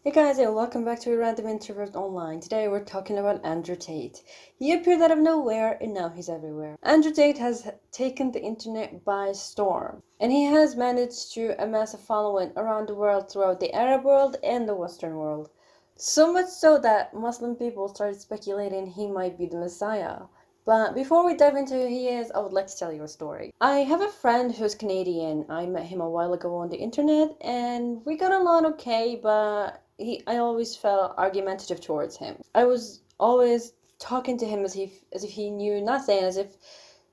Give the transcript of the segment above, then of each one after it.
Hey guys, and welcome back to a Random Introvert Online. Today we're talking about Andrew Tate. He appeared out of nowhere and now he's everywhere. Andrew Tate has taken the internet by storm, and he has managed to amass a following around the world throughout the Arab world and the Western world. So much so that Muslim people started speculating he might be the Messiah. But before we dive into who he is, I would like to tell you a story. I have a friend who's Canadian. I met him a while ago on the internet and we got along okay, but I always felt argumentative towards him. I was always talking to him as if he knew nothing, as if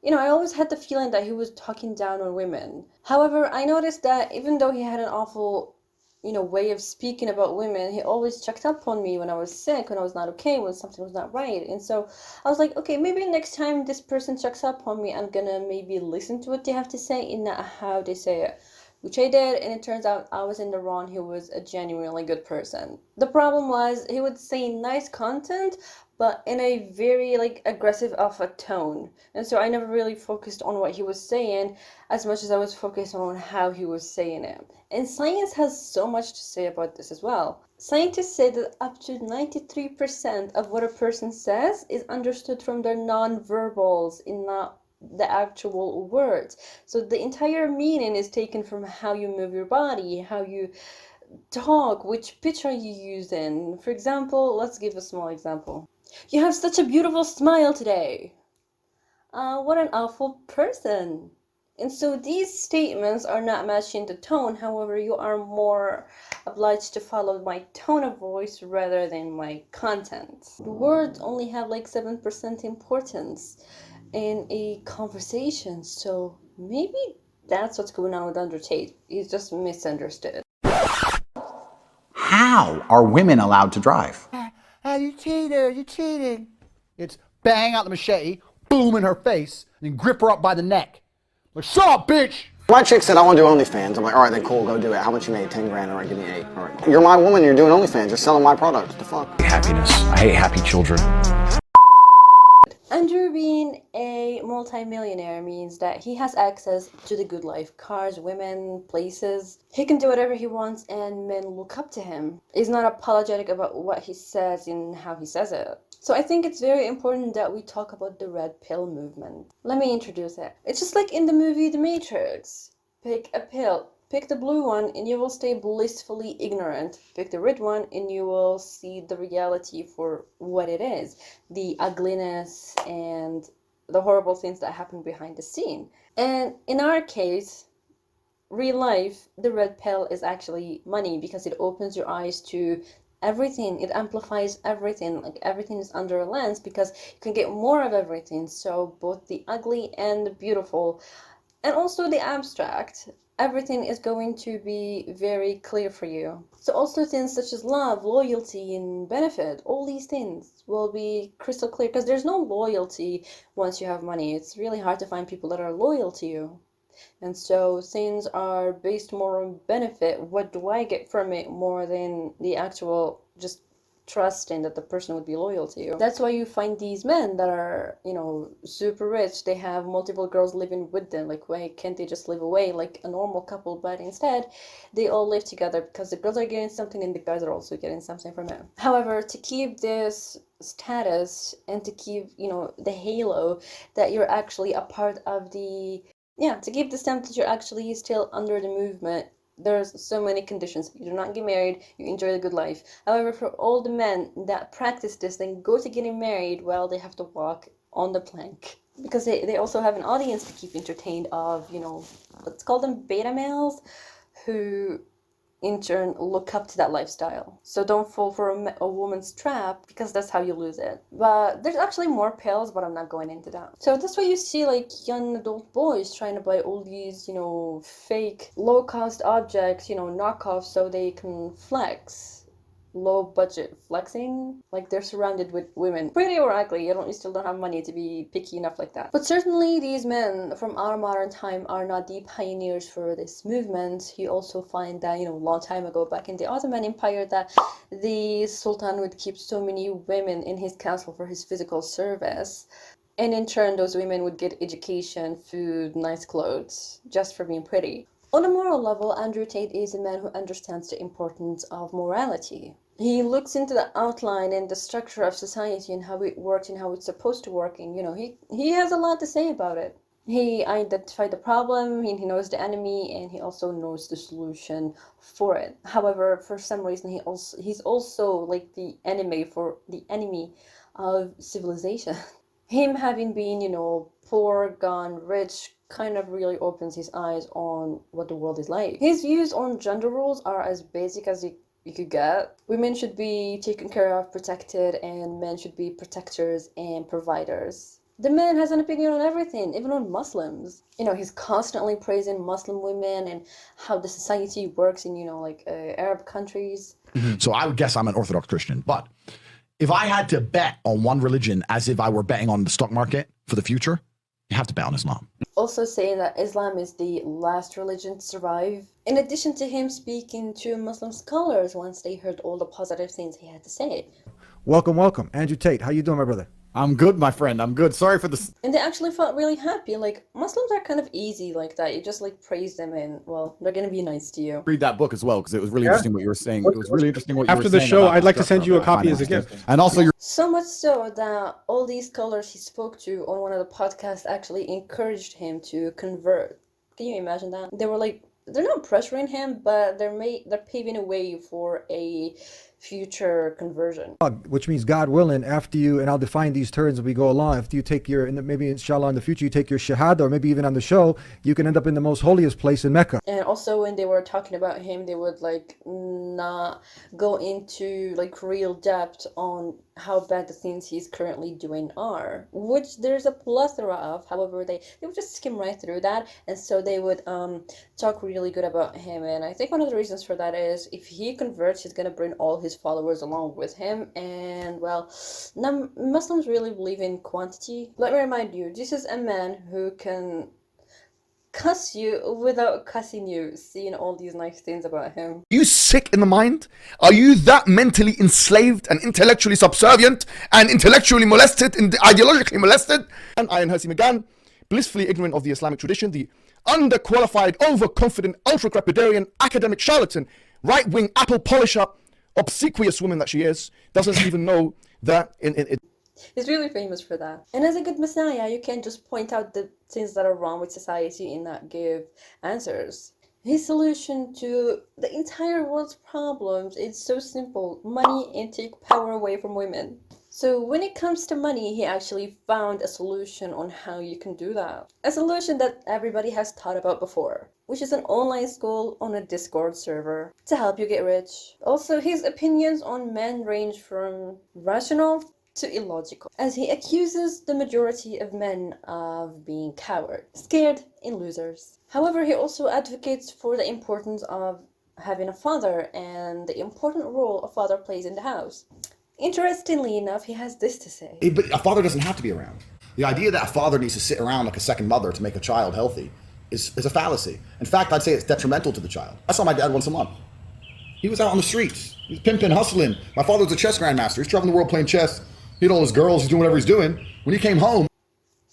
I always had the feeling that he was talking down on women. However, I noticed that even though he had an awful way of speaking about women, he always checked up on me when I was sick, when I was not okay, when something was not right. And so I was like, okay, maybe next time this person checks up on me, I'm gonna maybe listen to what they have to say and not how they say it. Which I did, and it turns out I was in the wrong. He was a genuinely good person. The problem was he would say nice content, but in a very aggressive of a tone. And so I never really focused on what he was saying as much as I was focused on how he was saying it. And science has so much to say about this as well. Scientists say that up to 93% of what a person says is understood from their non-verbals and not the actual words. So the entire meaning is taken from how you move your body, how you talk, which pitch are you using. For example, let's give a small example. You have such a beautiful smile today. What an awful person. And so these statements are not matching the tone. However, you are more obliged to follow my tone of voice rather than my content. The words only have 7% importance in a conversation. So maybe that's what's going on with Andrew Tate. He's just misunderstood. How are women allowed to drive? You cheated, you cheated. It's bang out the machete, boom in her face, and then grip her up by the neck. Like, shut up, bitch! My chick said, I want to do OnlyFans. I'm like, all right, then cool, go do it. How much you made? 10 grand. All right, give me 8. All right. You're my woman, you're doing OnlyFans. You're selling my product. What the fuck? Happiness. I hate happy children. Andrew being a multi-millionaire means that he has access to the good life. Cars, women, places. He can do whatever he wants and men look up to him. He's not apologetic about what he says and how he says it. So I think it's very important that we talk about the red pill movement. Let me introduce it. It's just like in the movie The Matrix. Pick a pill. Pick the blue one and you will stay blissfully ignorant. Pick the red one and you will see the reality for what it is. The ugliness and the horrible things that happen behind the scene. And in our case, real life, the red pill is actually money because it opens your eyes to everything. It amplifies everything. Like everything is under a lens because you can get more of everything. So both the ugly and the beautiful and also the abstract, everything is going to be very clear for you. So also things such as love, loyalty, and benefit, all these things will be crystal clear because there's no loyalty once you have money. It's really hard to find people that are loyal to you. And so things are based more on benefit. What do I get from it more than the actual just trusting that the person would be loyal to you. That's why you find these men that are, super rich. They have multiple girls living with them. Like, why can't they just live away like a normal couple? But instead, they all live together because the girls are getting something and the guys are also getting something from it. However, to keep this status and to keep, the halo that you're actually a part of to keep the stamp that you're actually still under the movement, there's so many conditions. You do not get married, you enjoy the good life. However, for all the men that practice this, then go to getting married, well, they have to walk on the plank. Because they also have an audience to keep entertained of, let's call them beta males, who in turn look up to that lifestyle. So don't fall for a woman's trap because that's how you lose it. But there's actually more pills, but I'm not going into that. So that's why you see young adult boys trying to buy all these, fake low cost objects, knockoffs so they can flex. Low budget flexing, like they're surrounded with women, pretty or ugly. You still don't have money to be picky enough like that. But certainly these men from our modern time are not the pioneers for this movement. You also find that a long time ago back in the Ottoman Empire that the Sultan would keep so many women in his castle for his physical service. And in turn, those women would get education, food, nice clothes, just for being pretty. On a moral level, Andrew Tate is a man who understands the importance of morality. He looks into the outline and the structure of society and how it works and how it's supposed to work, and he has a lot to say about it. He identified the problem, and he knows the enemy, and he also knows the solution for it. However, for some reason, he's also like the enemy of civilization. Him having been, poor, gone rich, kind of really opens his eyes on what the world is like. His views on gender roles are as basic as you could get. Women should be taken care of, protected, and men should be protectors and providers. The man has an opinion on everything, even on Muslims. He's constantly praising Muslim women and how the society works in, Arab countries. So I would guess I'm an Orthodox Christian, but if I had to bet on one religion as if I were betting on the stock market for the future, you have to bet on Islam. Also saying that Islam is the last religion to survive. In addition to him speaking to Muslim scholars once they heard all the positive things he had to say. Welcome. Andrew Tate, how you doing, my brother? I'm good, my friend. I'm good. Sorry for this. And they actually felt really happy. Like, Muslims are kind of easy like that. You just praise them and, well, they're gonna be nice to you. Read that book as well, because it was really interesting what you were saying. It was really interesting what you were saying. After the show, I'd like to send you a copy as a gift. And also your So much so that all these scholars he spoke to on one of the podcasts actually encouraged him to convert. Can you imagine that? They were they're not pressuring him, but they're paving a way for a future conversion. Which means, God willing, after you, and I'll define these terms as we go along, after you take maybe inshallah in the future, you take your shahada, or maybe even on the show, you can end up in the most holiest place in Mecca. And also when they were talking about him, they would not go into real depth on how bad the things he's currently doing are, which there's a plethora of. However, they would just skim right through that, and so they would talk really good about him. And I think one of the reasons for that is if he converts, he's gonna bring all his followers along with him. And well, Muslims really believe in quantity. Let me remind you, this is a man who can cuss you without cussing you, seeing all these nice things about him. Are you sick in the mind? Are you that mentally enslaved and intellectually subservient and intellectually molested and ideologically molested? And I am Hersi McGann, blissfully ignorant of the Islamic tradition, the underqualified, overconfident, ultra-crepidarian, academic charlatan, right-wing apple polisher, obsequious woman that she is, doesn't even know that He's really famous for that. And as a good messiah, you can't just point out the things that are wrong with society and not give answers. His solution to the entire world's problems is so simple: money, and take power away from women. So when it comes to money, he actually found a solution on how you can do that. A solution that everybody has thought about before, which is an online school on a Discord server to help you get rich. Also, his opinions on men range from rational to illogical, as he accuses the majority of men of being cowards, scared, and losers. However, he also advocates for the importance of having a father and the important role a father plays in the house. Interestingly enough, he has this to say. But a father doesn't have to be around. The idea that a father needs to sit around like a second mother to make a child healthy is a fallacy. In fact, I'd say it's detrimental to the child. I saw my dad once a month. He was out on the streets. He was pimping, hustling. My father was a chess grandmaster. He's traveling the world playing chess. He had all his girls. He's doing whatever he's doing. When he came home,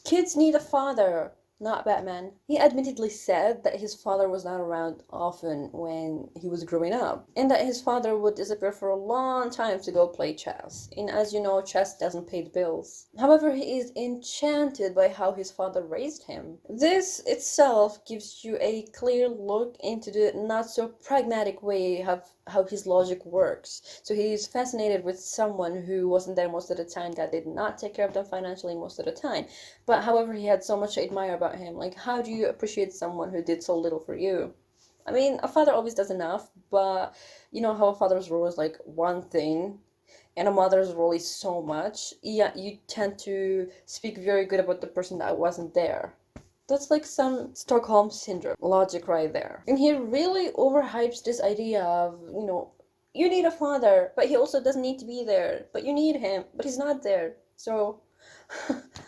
Kids need a father, not Batman. He admittedly said that his father was not around often when he was growing up, and that his father would disappear for a long time to go play chess. And as you know, chess doesn't pay the bills. However, he is enchanted by how his father raised him. This itself gives you a clear look into the not so pragmatic way of how his logic works. So he's fascinated with someone who wasn't there most of the time, that did not take care of them financially most of the time. But however, he had so much to admire about him. Like, how do you appreciate someone who did so little for you? I mean, a father always does enough, but you know how a father's role is like one thing and a mother's role is so much. Yeah, you tend to speak very good about the person that wasn't there. That's like some Stockholm syndrome logic right there. And he really overhypes this idea of, you need a father, but he also doesn't need to be there. But you need him, but he's not there. So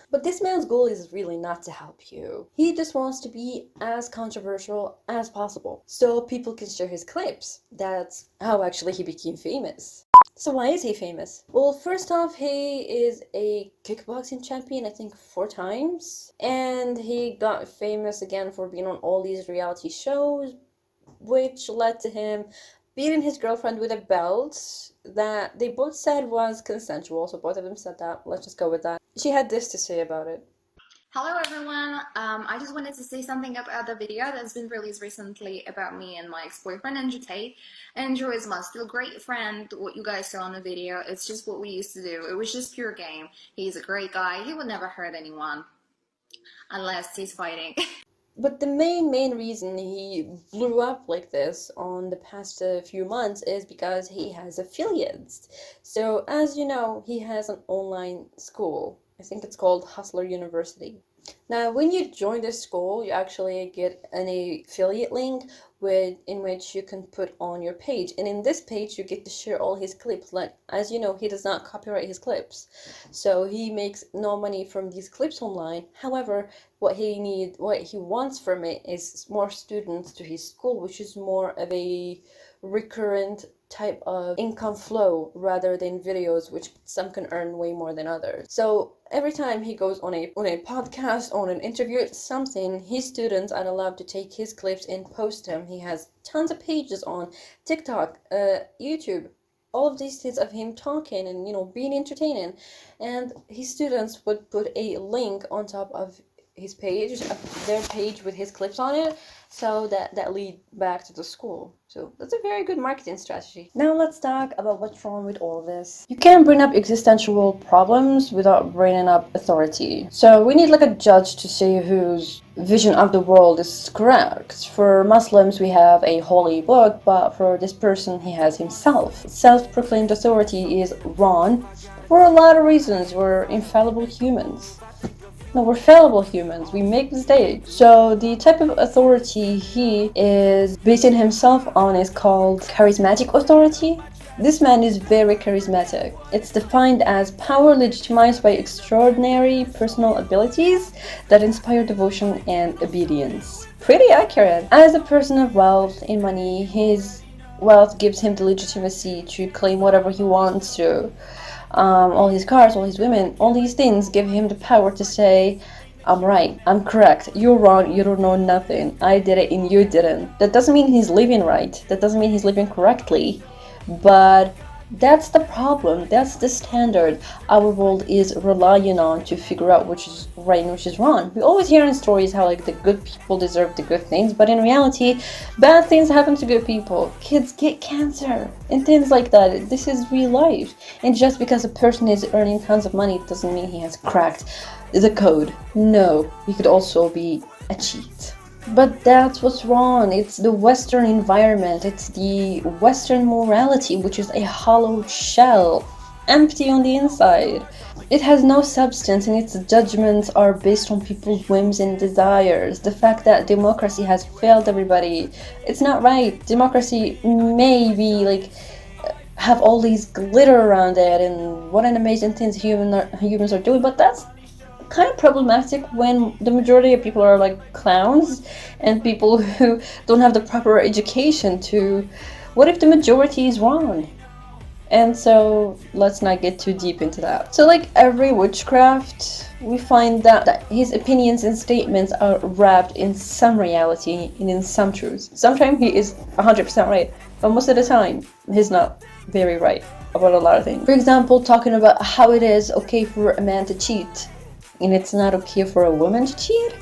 But this man's goal is really not to help you. He just wants to be as controversial as possible so people can share his clips. That's how actually he became famous. So why is he famous? Well, first off, he is a kickboxing champion, I think 4 times. And he got famous again for being on all these reality shows, which led to him beating his girlfriend with a belt that they both said was consensual. So both of them said that. Let's just go with that. She had this to say about it. Hello everyone, I just wanted to say something about the video that's been released recently about me and my ex-boyfriend Andrew Tate. Andrew is my still great friend. What you guys saw in the video, it's just what we used to do. It was just pure game. He's a great guy. He would never hurt anyone unless he's fighting. But the main reason he blew up like this on the past few months is because he has affiliates. So as you know, he has an online school. I think it's called Hustler University. Now, when you join this school, you actually get an affiliate link in which you can put on your page. And in this page, you get to share all his clips. Like, as you know, he does not copyright his clips. So he makes no money from these clips online. However, what he wants from it is more students to his school, which is more of a recurrent type of income flow rather than videos, which some can earn way more than others. So every time he goes on a podcast, on an interview, something, his students are allowed to take his clips and post them. He has tons of pages on TikTok, YouTube, all of these things of him talking and, you know, being entertaining. And his students would put a link on top of his page, their page with his clips on it, so that lead back to the school. So that's a very good marketing strategy. Now let's talk about what's wrong with all this. You can't bring up existential problems without bringing up authority. So we need like a judge to say whose vision of the world is correct. For Muslims, we have a holy book, but for this person, he has himself. Self-proclaimed authority is wrong for a lot of reasons. We're infallible humans. No, we're fallible humans. We make mistakes. So the type of authority he is basing himself on is called charismatic authority. This man is very charismatic. It's defined as power legitimized by extraordinary personal abilities that inspire devotion and obedience. Pretty accurate. As a person of wealth and money, his wealth gives him the legitimacy to claim whatever he wants to. All his cars, all his women, all these things give him the power to say, I'm right, I'm correct, you're wrong, you don't know nothing, I did it and you didn't. That doesn't mean he's living right, that doesn't mean he's living correctly, but that's the problem, that's the standard our world is relying on to figure out which is right and which is wrong. We always hear in stories how like the good people deserve the good things, but in reality, bad things happen to good people. Kids get cancer and things like that. This is real life. And just because a person is earning tons of money doesn't mean he has cracked the code. No, he could also be a cheat. But that's what's wrong. It's the Western environment. It's the Western morality, which is a hollow shell, empty on the inside. It has no substance and its judgments are based on people's whims and desires. The fact that democracy has failed everybody, it's not right. Democracy may be like have all these glitter around it and what an amazing things humans are doing, but that's kind of problematic when the majority of people are like clowns and people who don't have the proper education to what if the majority is wrong? And so let's not get too deep into that. So like every witchcraft, we find that his opinions and statements are wrapped in some reality and in some truth. Sometimes he is 100% right, but most of the time he's not very right about a lot of things. For example, talking about how it is okay for a man to cheat and it's not okay for a woman to cheat.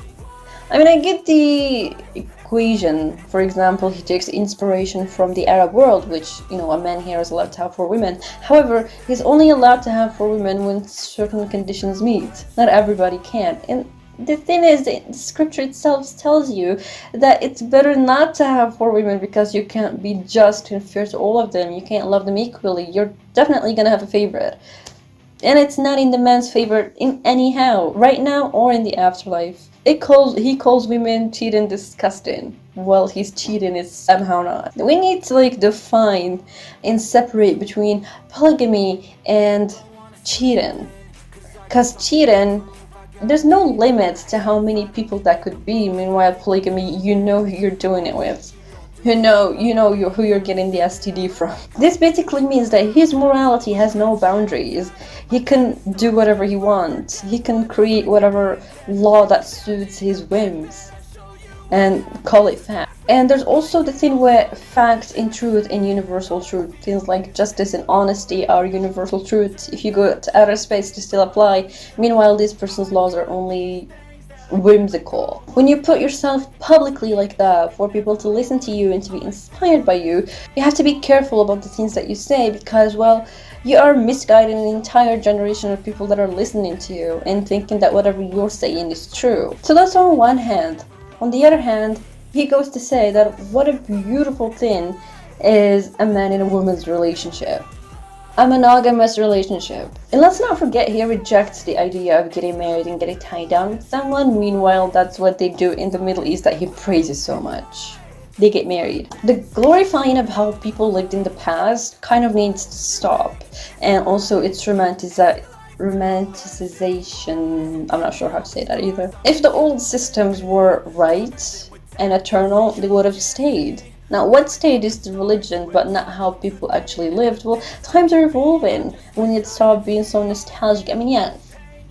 I mean, I get the equation. For example, he takes inspiration from the Arab world, which, you know, a man here is allowed to have for women. However, he's only allowed to have for women when certain conditions meet. Not everybody can. And the thing is, the scripture itself tells you that it's better not to have for women because you can't be just and fair to all of them. You can't love them equally. You're definitely gonna have a favorite. And it's not in the man's favor in anyhow, right now or in the afterlife. He calls women cheating disgusting. Well, his cheating is somehow not. We need to like define and separate between polygamy and cheating. Because cheating There's no limit to how many people that could be. Meanwhile, polygamy, you know who you're doing it with. You know who you're getting the STD from. This basically means that his morality has no boundaries. He can do whatever he wants. He can create whatever law that suits his whims and call it fact. And there's also the thing where facts and truth and universal truth, things like justice and honesty are universal truths. If you go to outer space, they still apply. Meanwhile, this person's laws are only whimsical. When you put yourself publicly like that for people to listen to you and to be inspired by you, you have to be careful about the things that you say, because, well, you are misguiding an entire generation of people that are listening to you and thinking that whatever you're saying is true. So that's on one hand. On the other hand, he goes to say that what a beautiful thing is a man and a woman's relationship. A monogamous relationship. And let's not forget, he rejects the idea of getting married and getting tied down with someone. Meanwhile, that's what they do in the Middle East that he praises so much. They get married. The glorifying of how people lived in the past kind of needs to stop. And also its romanticization. I'm not sure how to say that either. If the old systems were right and eternal, they would have stayed. Now, what stayed is the religion, but not how people actually lived. Well, times are evolving. We need to stop being so nostalgic. I mean, yeah,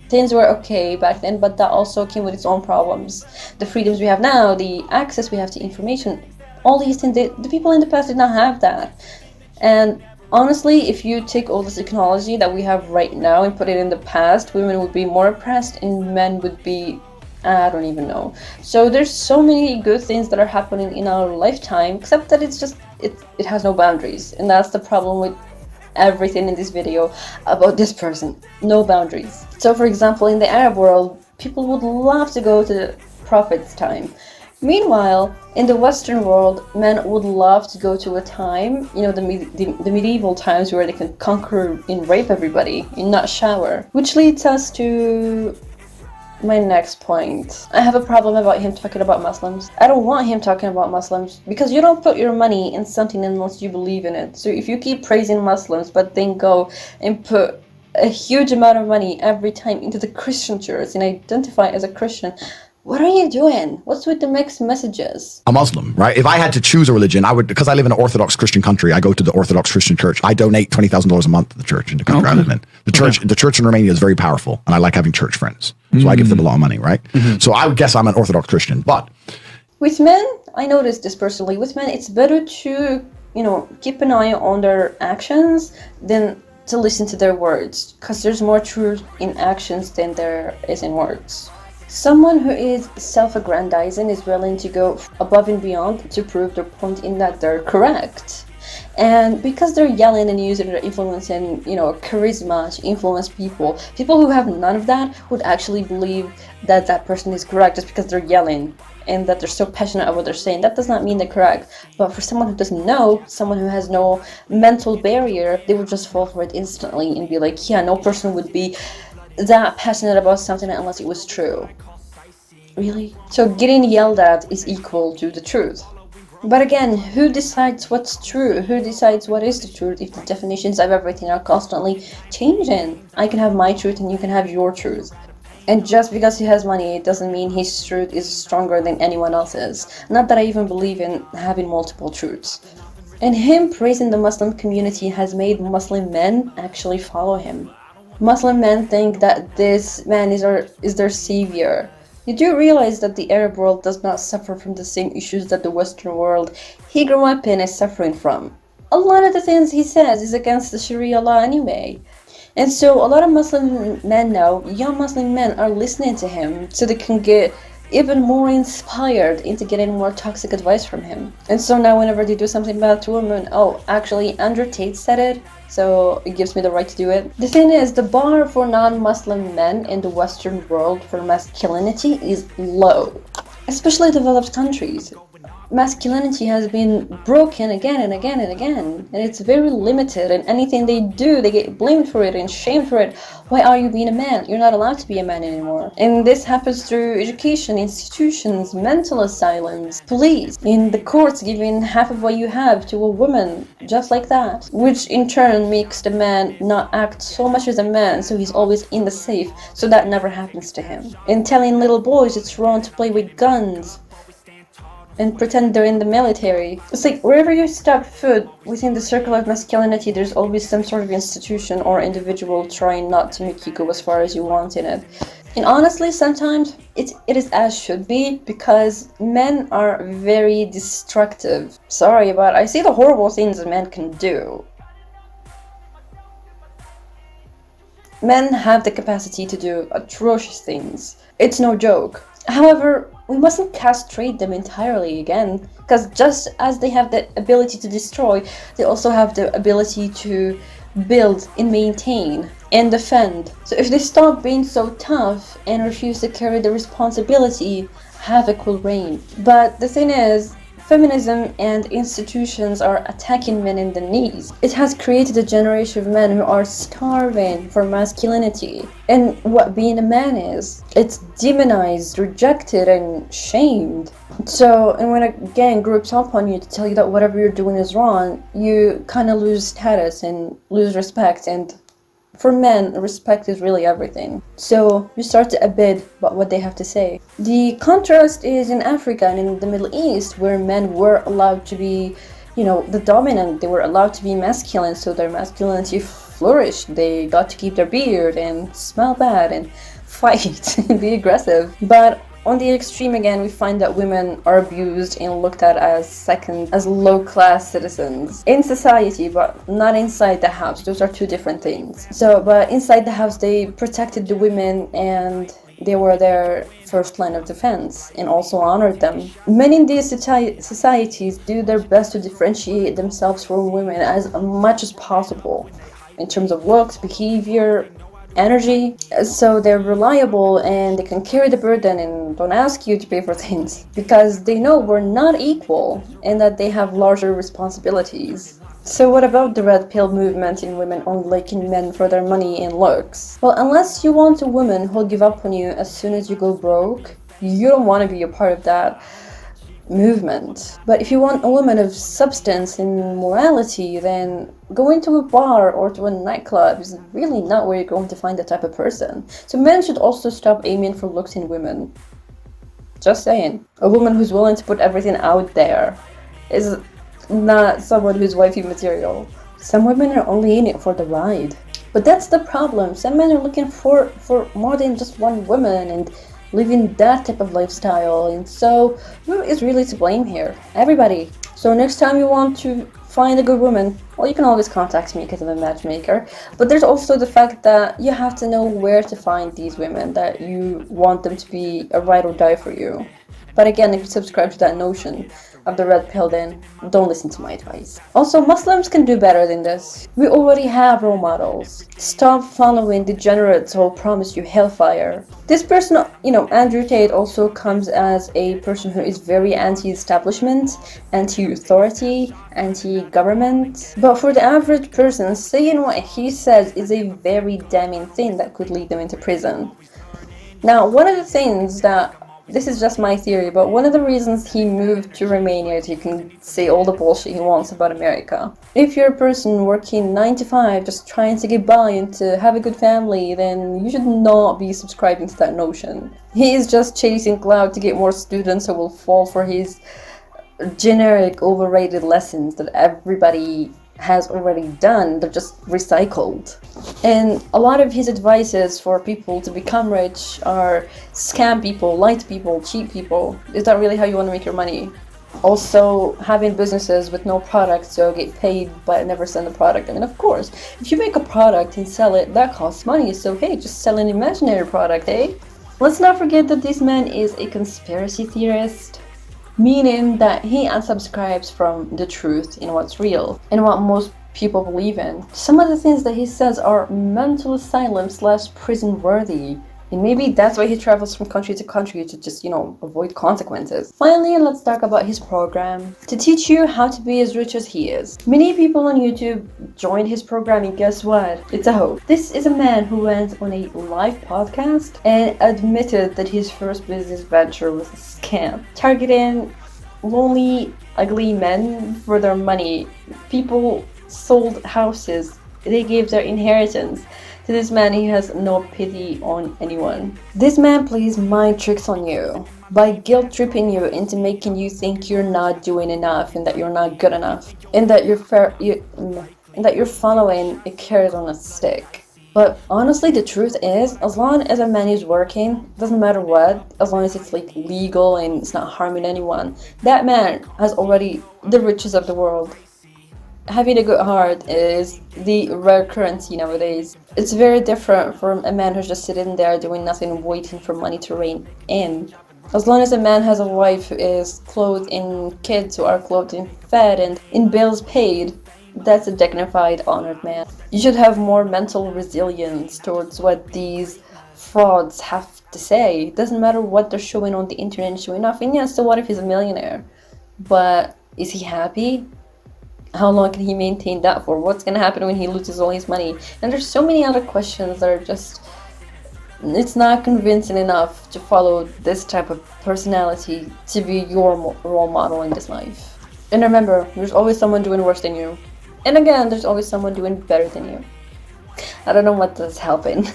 things were okay back then, but that also came with its own problems. The freedoms we have now, the access we have to information, all these things, the people in the past did not have that. And honestly, if you take all this technology that we have right now and put it in the past, women would be more oppressed and men would be, I don't even know. So there's so many good things that are happening in our lifetime, except that it's just, it has no boundaries. And that's the problem with everything in this video about this person. No boundaries. So for example, in the Arab world, people would love to go to the Prophet's time. Meanwhile, in the Western world, men would love to go to a time, you know, the medieval times where they can conquer and rape everybody and not shower. Which leads us to my next point. I have a problem about him talking about Muslims. I don't want him talking about Muslims because you don't put your money in something unless you believe in it. So if you keep praising Muslims but then go and put a huge amount of money every time into the Christian church and identify as a Christian, what are you doing? What's with the mixed messages? A Muslim, right? If I had to choose a religion, I would, because I live in an Orthodox Christian country, I go to the Orthodox Christian church. I donate $20,000 a month to the church in the country I live in. The church in Romania is very powerful, and I like having church friends. So I give them a lot of money, right? So I would guess I'm an Orthodox Christian, but with men, I noticed this personally. With men, it's better to, keep an eye on their actions than to listen to their words, because there's more truth in actions than there is in words. Someone who is self-aggrandizing is willing to go above and beyond to prove their point in that they're correct. And because they're yelling and using their influence and, charisma to influence people who have none of that would actually believe that that person is correct just because they're yelling and that they're so passionate about what they're saying. That does not mean they're correct. But for someone who doesn't know, someone who has no mental barrier, they would just fall for it instantly and be like, yeah, no person would be that passionate about something unless it was true. Really? So getting yelled at is equal to the truth. But again, who decides what's true? Who decides what is the truth if the definitions of everything are constantly changing? I can have my truth and you can have your truth. And just because he has money, it doesn't mean his truth is stronger than anyone else's. Not that I even believe in having multiple truths. And him praising the Muslim community has made Muslim men actually follow him. Muslim men think that this man is their savior. You do realize that the Arab world does not suffer from the same issues that the Western world he grew up in is suffering from. A lot of the things he says is against the Sharia law anyway. And so a lot of Muslim men now, young Muslim men, are listening to him so they can get even more inspired into getting more toxic advice from him. And so now whenever they do something bad to women, oh, actually Andrew Tate said it, so it gives me the right to do it. The thing is, the bar for non-Muslim men in the Western world for masculinity is low, especially developed countries. masculinity has been broken again and again and again, and it's very limited, and anything they do, they get blamed for it and shamed for it. Why are you being a man? You're not allowed to be a man anymore. And this happens through education, institutions, mental asylums, police, in the courts giving half of what you have to a woman, just like that, which in turn makes the man not act so much as a man, so he's always in the safe, so that never happens to him. And telling little boys it's wrong to play with guns and pretend they're in the military. It's like wherever you step foot within the circle of masculinity, there's always some sort of institution or individual trying not to make you go as far as you want in it. And honestly, sometimes it is as should be, because men are very destructive. Sorry, but I see the horrible things a man can do. Men have the capacity to do atrocious things. It's no joke. However, we mustn't castrate them entirely again, because just as they have the ability to destroy, they also have the ability to build and maintain and defend. So if they stop being so tough and refuse to carry the responsibility, havoc will reign. But the thing is, feminism and institutions are attacking men in the knees. It has created a generation of men who are starving for masculinity and what being a man is. It's demonized, rejected, and shamed. So, and when a gang groups up on you to tell you that whatever you're doing is wrong, you kind of lose status and lose respect. And for men, respect is really everything. So you start to abide by what they have to say. The contrast is in Africa and in the Middle East, where men were allowed to be, the dominant. They were allowed to be masculine, so their masculinity flourished. They got to keep their beard and smell bad and fight and be aggressive. But on the extreme again, we find that women are abused and looked at as low-class citizens in society, but not inside the house. Those are two different things. So, but inside the house, they protected the women and they were their first line of defense and also honored them. Men in these societies do their best to differentiate themselves from women as much as possible in terms of looks, behavior, energy, so they're reliable and they can carry the burden and don't ask you to pay for things because they know we're not equal and that they have larger responsibilities. So what about the red pill movement in women only liking men for their money and looks? Well, unless you want a woman who'll give up on you as soon as you go broke, you don't want to be a part of that movement. But if you want a woman of substance and morality, then going to a bar or to a nightclub is really not where you're going to find that type of person. So men should also stop aiming for looks in women. Just saying. A woman who's willing to put everything out there is not someone who's wifey material. Some women are only in it for the ride. But that's the problem. Some men are looking for more than just one woman and living that type of lifestyle, and so who is really to blame here? Everybody. So next time you want to find a good woman, well, you can always contact me because I'm a matchmaker. But there's also the fact that you have to know where to find these women that you want them to be a ride or die for you. But again, if you subscribe to that notion of the red pill, then don't listen to my advice. Also, Muslims can do better than this. We already have role models. Stop following degenerates who will promise you hellfire. This person, Andrew Tate, also comes as a person who is very anti-establishment, anti-authority, anti-government. But for the average person, saying what he says is a very damning thing that could lead them into prison. Now, one of the things that this is just my theory, but one of the reasons he moved to Romania is he can say all the bullshit he wants about America. If you're a person working 9 to 5, just trying to get by and to have a good family, then you should not be subscribing to that notion. He is just chasing clout to get more students who will fall for his generic, overrated lessons that everybody has already done. They're just recycled. And a lot of his advices for people to become rich are scam people, lie to people, cheat people. Is that really how you want to make your money? Also, having businesses with no product, so get paid but never send the product. I mean, of course, if you make a product and sell it, that costs money. So hey, just sell an imaginary product, eh? Let's not forget that this man is a conspiracy theorist, meaning that he unsubscribes from the truth in what's real and what most people believe in. Some of the things that he says are mental asylum / prison worthy. And maybe that's why he travels from country to country to just, avoid consequences. Finally, let's talk about his program to teach you how to be as rich as he is. Many people on YouTube joined his program, and guess what? It's a hoax. This is a man who went on a live podcast and admitted that his first business venture was a scam, targeting lonely, ugly men for their money. People sold houses, they gave their inheritance to this man. He has no pity on anyone. This man plays mind tricks on you by guilt tripping you into making you think you're not doing enough and that you're not good enough and that you're following a carrot on a stick. But honestly, the truth is, as long as a man is working, doesn't matter what, as long as it's like legal and it's not harming anyone, that man has already the riches of the world. Having a good heart is the rare currency nowadays. It's very different from a man who's just sitting there doing nothing, waiting for money to rain in. As long as a man has a wife who is clothed, and kids who are clothed and fed and in bills paid, that's a dignified, honored man. You should have more mental resilience towards what these frauds have to say. It doesn't matter what they're showing on the internet and showing off. And yeah, so what if he's a millionaire? But is he happy? How long can he maintain that for? What's going to happen when he loses all his money? And there's so many other questions that are just, it's not convincing enough to follow this type of personality to be your role model in this life. And remember, there's always someone doing worse than you. And again, there's always someone doing better than you. I don't know what that's helping.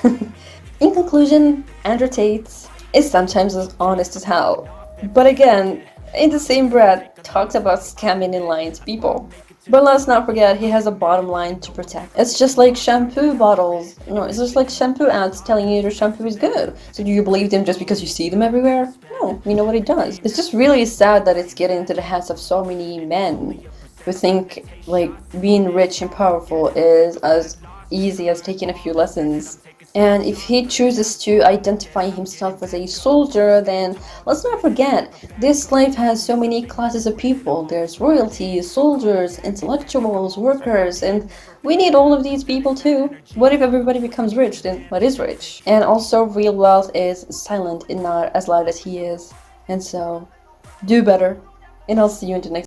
In conclusion, Andrew Tate is sometimes as honest as hell. But again, in the same breath, talks about scamming and lying to people. But let's not forget, he has a bottom line to protect. It's just like shampoo bottles. It's just like shampoo ads telling you your shampoo is good. So do you believe them just because you see them everywhere? No, you know what he does. It's just really sad that it's getting into the heads of so many men who think like being rich and powerful is as easy as taking a few lessons. And if he chooses to identify himself as a soldier, then let's not forget, this life has so many classes of people. There's royalty, soldiers, intellectuals, workers, and we need all of these people too. What if everybody becomes rich? Then what is rich? And also, real wealth is silent and not as loud as he is. And so, do better. And I'll see you in the next